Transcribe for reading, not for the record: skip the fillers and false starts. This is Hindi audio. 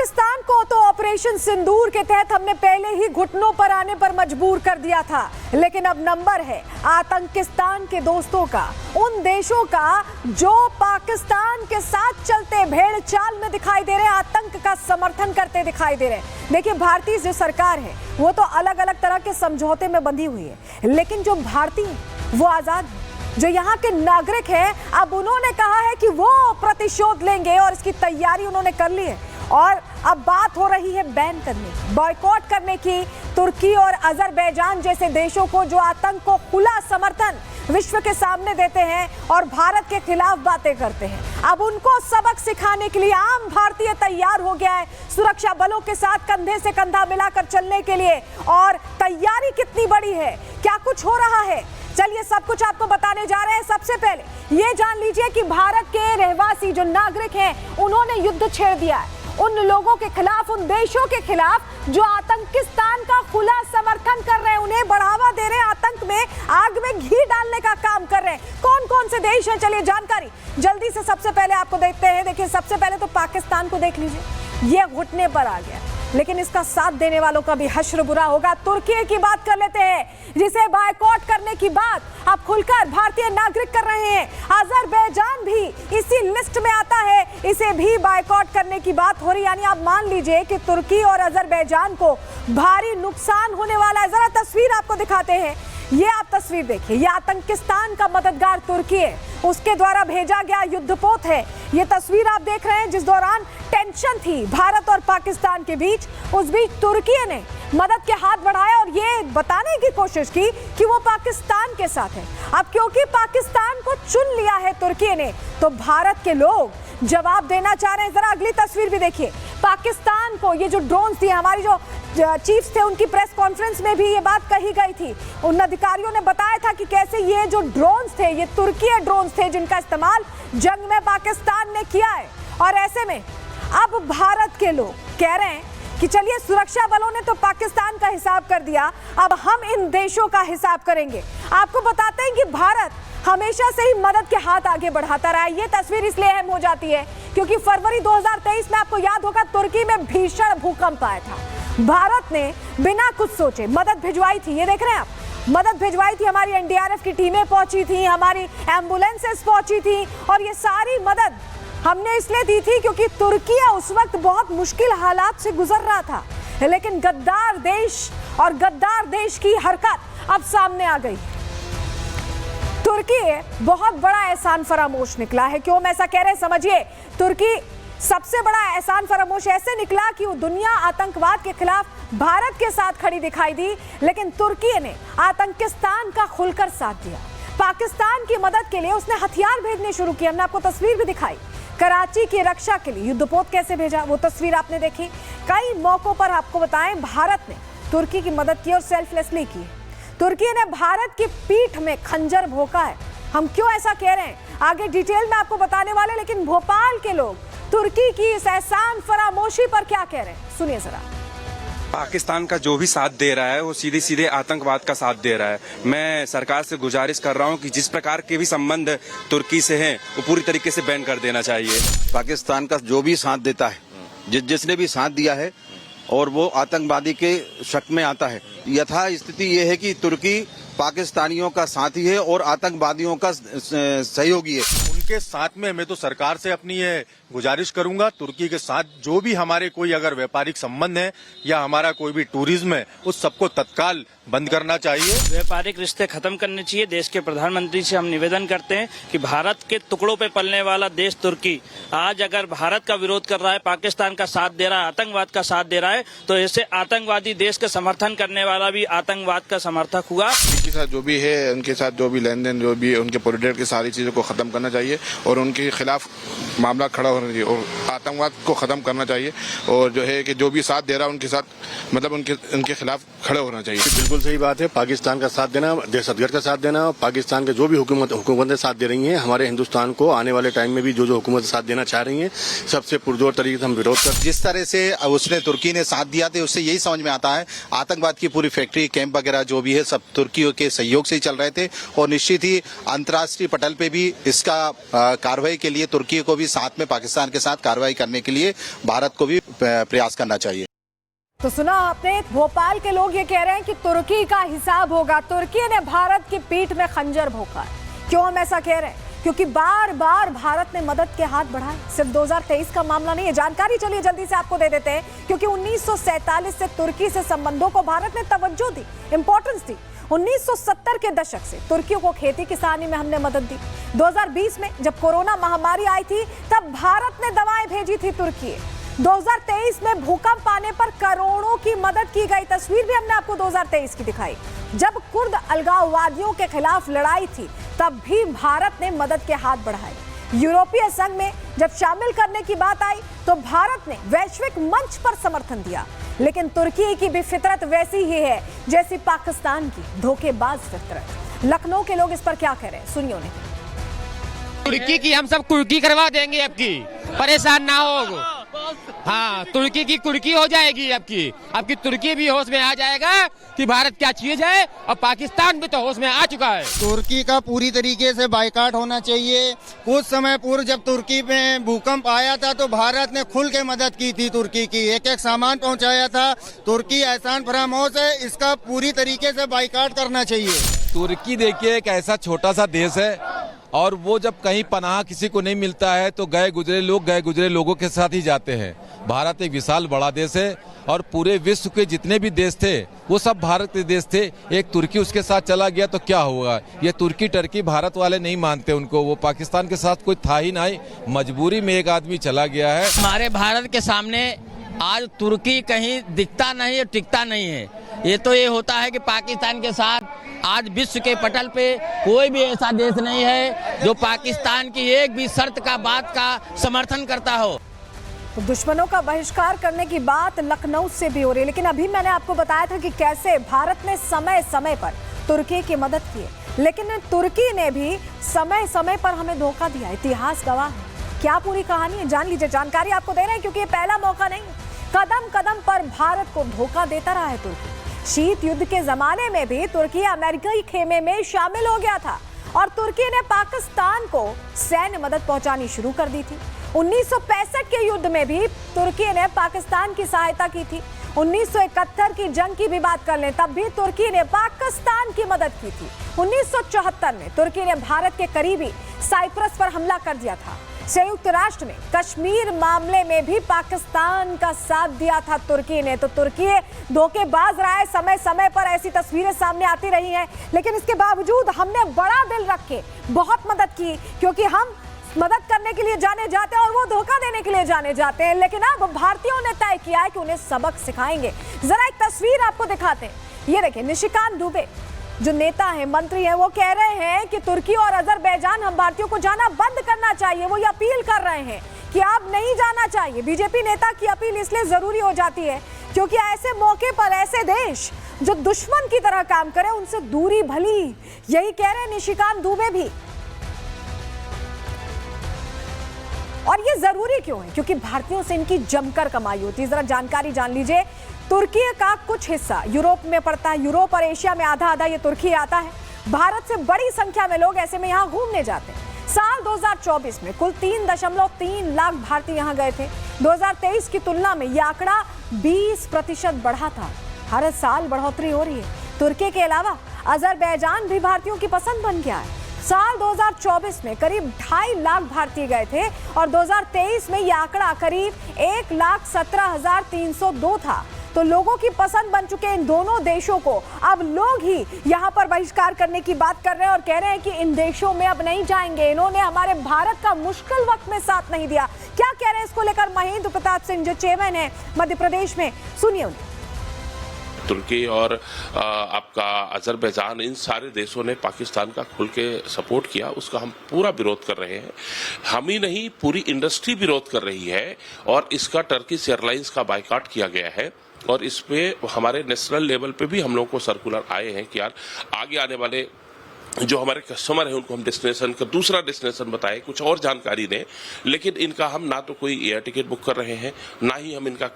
पाकिस्तान को तो ऑपरेशन सिंदूर के तहत हमने पहले ही घुटनों पर आने पर मजबूर कर दिया था, लेकिन अब नंबर है आतंकिस्तान के दोस्तों का, उन देशों का जो पाकिस्तान के साथ चलते भेड़ चाल में दिखाई दे रहे हैं, आतंक का समर्थन करते दिखाई दे रहे हैं। देखिए, भारतीय जो सरकार है वो तो अलग अलग तरह के समझौते में बंधी हुई है, लेकिन जो भारतीय वो आजाद है। जो यहाँ के नागरिक हैं, अब उन्होंने कहा है कि वो प्रतिशोध लेंगे और इसकी तैयारी उन्होंने कर ली है। और अब बात हो रही है बैन करने, बॉयकॉट करने की। तुर्की और अजरबैजान जैसे देशों को जो आतंक को खुला समर्थन विश्व के सामने देते हैं और भारत के खिलाफ बातें करते हैं, अब उनको सबक सिखाने के लिए आम भारतीय तैयार हो गया है सुरक्षा बलों के साथ कंधे से कंधा मिलाकर चलने के लिए। और तैयारी कितनी बड़ी है, क्या कुछ हो रहा है, चलिए सब कुछ आपको बताने जा रहे हैं। सबसे पहले ये जान लीजिए कि भारत के रहवासी जो नागरिक हैं, उन्होंने युद्ध छेड़ दिया है उन लोगों के खिलाफ, उन देशों के खिलाफ जो आतंकिस्तान का खुला समर्थन कर रहे हैं, उन्हें बढ़ावा दे रहे हैं, आतंक में आग में घी डालने का काम कर रहे हैं। कौन कौन से देश हैं, चलिए जानकारी जल्दी से सबसे पहले आपको देखते हैं। देखिए, सबसे पहले तो पाकिस्तान को देख लीजिए, ये घुटने पर आ गया, लेकिन इसका साथ देने वालों का भी हश्र बुरा होगा। तुर्की की बात कर लेते हैं, जिसे बायकॉट करने की बात अब खुलकर भारतीय नागरिक कर रहे हैं। अजरबैजान भी इसी लिस्ट में आता है, इसे भी बायकॉट करने की बात हो रही। यानी आप मान लीजिए कि तुर्की और अजरबैजान को भारी नुकसान होने वाला है। जरा तस्वीर आपको दिखाते हैं, ये आप तस्वीर देखिए, ये आतंकिस्तान का मददगार तुर्की है, उसके द्वारा भेजा गया युद्धपोत है। ये तस्वीर आप देख रहे हैं जिस दौरान टेंशन थी भारत और पाकिस्तान के बीच, उस बीच तुर्की ने मदद के हाथ बढ़ाया और ये बताने की कोशिश की कि वो पाकिस्तान के साथ है। अब क्योंकि पाकिस्तान को चुन लिया है तुर्की ने, तो भारत के लोग जवाब देना चाह रहे हैं। जरा अगली तस्वीर भी देखिए, पाकिस्तान को ये जो ड्रोन्स दिए, हमारी जो चीफ्स थे उनकी प्रेस कॉन्फ्रेंस में भी ये बात कही गई थी। उन अधिकारियों ने बताया था कि कैसे ये जो ड्रोन्स थे, ये तुर्की ड्रोन्स थे जिनका इस्तेमाल जंग में पाकिस्तान ने किया है। और ऐसे में अब भारत के लोग कह रहे हैं कि चलिए, सुरक्षा बलों ने तो पाकिस्तान का हिसाब कर दिया, अब हम इन देशों का हिसाब करेंगे। आपको बताते हैं कि भारत हमेशा से ही मदद के हाथ आगे बढ़ाता रहा है। ये तस्वीर इसलिए अहम हो जाती है क्योंकि फरवरी 2023 में आपको याद होगा तुर्की में भीषण भूकंप आया था। भारत ने बिना कुछ सोचे मदद भिजवाई थी, ये देख रहे हैं आप, मदद भिजवाई थी। हमारी एनडीआरएफ की टीमें पहुंची थी, हमारी एम्बुलेंसेस पहुंची थी, और ये सारी मदद हमने इसलिए दी थी क्योंकि तुर्की उस वक्त बहुत मुश्किल हालात से गुजर रहा था। लेकिन गद्दार देश और गद्दार देश की हरकत अब सामने आ गई। तुर्की बहुत बड़ा एहसान फरामोश निकला है। क्यों हम ऐसा कह रहे हैं, समझिए। तुर्की सबसे बड़ा एहसान फरामोश ऐसे निकला कि वो दुनिया आतंकवाद के खिलाफ भारत के साथ खड़ी दिखाई दी, लेकिन तुर्की ने आतंकिस्तान का खुलकर साथ दिया। पाकिस्तान की मदद के लिए उसने हथियार भेजने शुरू किए। हमने आपको तस्वीर भी दिखाई, कराची की रक्षा के लिए युद्धपोत कैसे भेजा, वो तस्वीर आपने देखी। कई मौकों पर आपको बताएं, भारत ने तुर्की की मदद की और सेल्फलेसली की। तुर्की ने भारत की पीठ में खंजर भोंका है। हम क्यों ऐसा कह रहे हैं आगे डिटेल में आपको बताने वाले, लेकिन भोपाल के लोग तुर्की की इस एहसान फरामोशी पर क्या कह रहे हैं, सुनिए जरा। पाकिस्तान का जो भी साथ दे रहा है वो सीधे सीधे आतंकवाद का साथ दे रहा है। मैं सरकार से गुजारिश कर रहा हूं कि जिस प्रकार के भी संबंध तुर्की से हैं वो पूरी तरीके से बैन कर देना चाहिए। पाकिस्तान का जो भी साथ देता है, जिसने भी साथ दिया है, और वो आतंकवादी के शक में आता है। यथा स्थिति ये है कि तुर्की पाकिस्तानियों का साथी है और आतंकवादियों का सहयोगी है। उनके साथ में मैं तो सरकार से अपनी ये गुजारिश करूंगा, तुर्की के साथ जो भी हमारे कोई अगर व्यापारिक संबंध है या हमारा कोई भी टूरिज्म है, उस सबको तत्काल बंद करना चाहिए। व्यापारिक रिश्ते खत्म करने चाहिए। देश के प्रधानमंत्री से हम निवेदन करते हैं कि भारत के टुकड़ों पे पलने वाला देश तुर्की आज अगर भारत का विरोध कर रहा है, पाकिस्तान का साथ दे रहा है, आतंकवाद का साथ दे रहा है, तो ऐसे आतंकवादी देश का समर्थन करने वाला भी आतंकवाद का समर्थक हुआ। उनके साथ जो भी है, उनके साथ जो भी लेन देन जो भी उनके कॉरिडोर की सारी चीजों को खत्म करना चाहिए और उनके खिलाफ मामला खड़ा होना चाहिए और आतंकवाद को खत्म करना चाहिए। और जो है कि जो भी साथ दे रहा है उनके साथ मतलब उनके खिलाफ खड़े होना चाहिए। बिल्कुल सही बात है। पाकिस्तान का साथ देना, दहशतगर्द का साथ देना, पाकिस्तान के जो भी हुकूमतें साथ दे रही हैं, हमारे हिंदुस्तान को आने वाले टाइम में भी जो हुकूमत साथ देना चाह रही हैं, सबसे पुरजोर तरीके से हम विरोध करते। जिस तरह से उसने तुर्की ने साथ दिया था, उससे यही समझ में आता है आतंकवाद की पूरी फैक्ट्री कैंप वगैरह जो भी है सब तुर्की के सहयोग से ही चल रहे थे। और निश्चित ही अंतर्राष्ट्रीय पटल पे भी इसका कार्रवाई के लिए तुर्की को भी साथ में पाकिस्तान पाकिस्तान के साथ कार्रवाई करने के लिए भारत को भी प्रयास करना चाहिए। तो सुना आपने, भोपाल के लोग ये कह रहे हैं कि तुर्की का हिसाब होगा, तुर्की ने भारत की पीठ में खंजर भोंका। क्यों हम ऐसा कह रहे हैं? क्योंकि बार बार भारत ने मदद के हाथ बढ़ाए। सिर्फ 2023 का मामला नहीं है, जानकारी चलिए जल्दी से आपको दे देते हैं। क्योंकि 1947 से तुर्की से संबंधों को भारत ने तवज्जो दी, इंपॉर्टेंस दी। 1970 के दशक से तुर्की को खेती किसानी में हमने मदद दी। 2020 में जब कोरोना महामारी आई थी तब भारत ने दवाएं भेजी थी तुर्की। 2023 में भूकंप आने पर करोड़ों की मदद की गई। तस्वीर भी हमने आपको 2023 की दिखाई। जब कुर्द अलगाववादियों के खिलाफ लड़ाई थी तब भी भारत ने मदद के हाथ बढ़ाए। यूरोपीय संघ में जब शामिल करने की बात आई तो भारत ने वैश्विक मंच पर समर्थन दिया। लेकिन तुर्की की भी फितरत वैसी ही है जैसी पाकिस्तान की, धोखेबाज फितरत। लखनऊ के लोग इस पर क्या कह रहे हैं, सुनिए उन्हें। तुर्की की हम सब कुर्की करवा देंगे, अब की परेशान ना हो। हाँ, तुर्की की कुर्की हो जाएगी। अब की तुर्की भी होश में आ जाएगा कि भारत क्या चीज है, और पाकिस्तान भी तो होश में आ चुका है। तुर्की का पूरी तरीके से बायकॉट होना चाहिए। कुछ समय पूर्व जब तुर्की में भूकंप आया था तो भारत ने खुल के मदद की थी, तुर्की की एक सामान पहुंचाया था। तुर्की एहसान फरामोश है, इसका पूरी तरीके से बायकॉट करना चाहिए। तुर्की देखिए एक ऐसा छोटा सा देश है, और वो जब कहीं पनाह किसी को नहीं मिलता है तो गए गुजरे लोगों के साथ ही जाते हैं। भारत एक विशाल बड़ा देश है, और पूरे विश्व के जितने भी देश थे वो सब भारत के देश थे। एक तुर्की उसके साथ चला गया तो क्या होगा? ये तुर्की टर्की भारत वाले नहीं मानते उनको, वो पाकिस्तान के साथ कोई था ही नहीं, मजबूरी में एक आदमी चला गया है। हमारे भारत के सामने आज तुर्की कहीं दिखता नहीं है, टिकता नहीं है। ये तो ये होता है कि पाकिस्तान के साथ आज विश्व के पटल पे कोई भी ऐसा देश नहीं है जो पाकिस्तान की एक भी शर्त का बात का समर्थन करता हो। तो दुश्मनों का बहिष्कार करने की बात लखनऊ से भी हो रही है। लेकिन अभी मैंने आपको बताया था कि कैसे भारत ने समय समय पर तुर्की की मदद की है, लेकिन तुर्की ने भी समय समय पर हमें धोखा दिया। इतिहास गवाह है। क्या पूरी कहानी है, जान लीजिए। जानकारी आपको दे रहे हैं क्योंकि ये पहला मौका नहीं। कदम कदम पर भारत को धोखा देता रहा है तुर्की। शीत युद्ध के जमाने में भी तुर्की अमेरिकी खेमे में शामिल हो गया था, और तुर्की ने पाकिस्तान को सैन्य मदद पहुंचानी शुरू कर दी थी। 1965 के युद्ध में भी तुर्की ने पाकिस्तान की सहायता की थी। 1971 की जंग की भी बात कर लें, तब भी तुर्की ने पाकिस्तान की मदद की थी। 1974 में तुर्की ने भारत के करीबी साइप्रस पर हमला कर दिया था। संयुक्त राष्ट्र में कश्मीर मामले में भी पाकिस्तान का साथ दिया था तुर्की ने। तो तुर्की धोखेबाज रहा है, समय समय पर ऐसी तस्वीरें सामने आती रही हैं। लेकिन इसके बावजूद हमने बड़ा दिल रख के बहुत मदद की, क्योंकि हम मदद करने के लिए जाने जाते हैं और वो धोखा देने के लिए जाने जाते हैं। लेकिन अब भारतीयों ने तय किया है कि उन्हें सबक सिखाएंगे। जरा एक तस्वीर आपको दिखाते हैं। ये देखिए, निशिकांत दुबे जो नेता है, मंत्री है, वो कह रहे हैं कि तुर्की और अजरबैजान हम भारतीयों को जाना बंद करना चाहिए। वो ये अपील कर रहे हैं कि अब नहीं जाना चाहिए। बीजेपी नेता की अपील इसलिए जरूरी हो जाती है क्योंकि ऐसे मौके पर ऐसे देश जो दुश्मन की तरह काम करे उनसे दूरी भली। यही कह रहे हैं निशिकांत दुबे भी। और ये जरूरी क्यों है? क्योंकि भारतीयों से इनकी जमकर कमाई होती है। जरा जानकारी जान लीजिए। तुर्की का कुछ हिस्सा यूरोप में पड़ता है। यूरोप और एशिया में आधा आधा ये तुर्की आता है। भारत से बड़ी संख्या में लोग ऐसे में यहाँ घूमने जाते हैं। साल 2024 में कुल 3.3 लाख भारतीय यहाँ गए थे। 2023 की तुलना में यह आंकड़ा 20% बढ़ा था। हर साल बढ़ोतरी हो रही है। तुर्की के अलावा अजरबैजान भी भारतीयों की पसंद बन गया है। साल 2024 में करीब 2.5 लाख भारतीय गए थे और 2023 में यह आंकड़ा करीब 1,17,302 था। तो लोगों की पसंद बन चुके इन दोनों देशों को अब लोग ही यहाँ पर बहिष्कार करने की बात कर रहे हैं और कह रहे हैं कि इन देशों में अब नहीं जाएंगे। इन्होंने हमारे भारत का मुश्किल वक्त में साथ नहीं दिया। क्या कह रहे हैं इसको लेकर महेंद्र प्रताप सिंह जो चेयरमैन है मध्य प्रदेश में, सुनिए उन्हें। तुर्की और आपका अजरबैजान, इन सारे देशों ने पाकिस्तान का खुल के सपोर्ट किया, उसका हम पूरा विरोध कर रहे हैं। हम ही नहीं, पूरी इंडस्ट्री विरोध कर रही है और इसका टर्किश एयरलाइंस का बायकॉट किया गया है। और इस पे हमारे नेशनल लेवल पे भी हम लोगों को सर्कुलर आए हैं कि यार आगे आने वाले जो हमारे कस्टमर हैं उनको हम डेस्टिनेशन का दूसरा डेस्टिनेशन बताएं, कुछ और जानकारी दें। लेकिन इनका हम ना तो कोई एयर टिकट बुक कर रहे हैं, ना ही हम इनका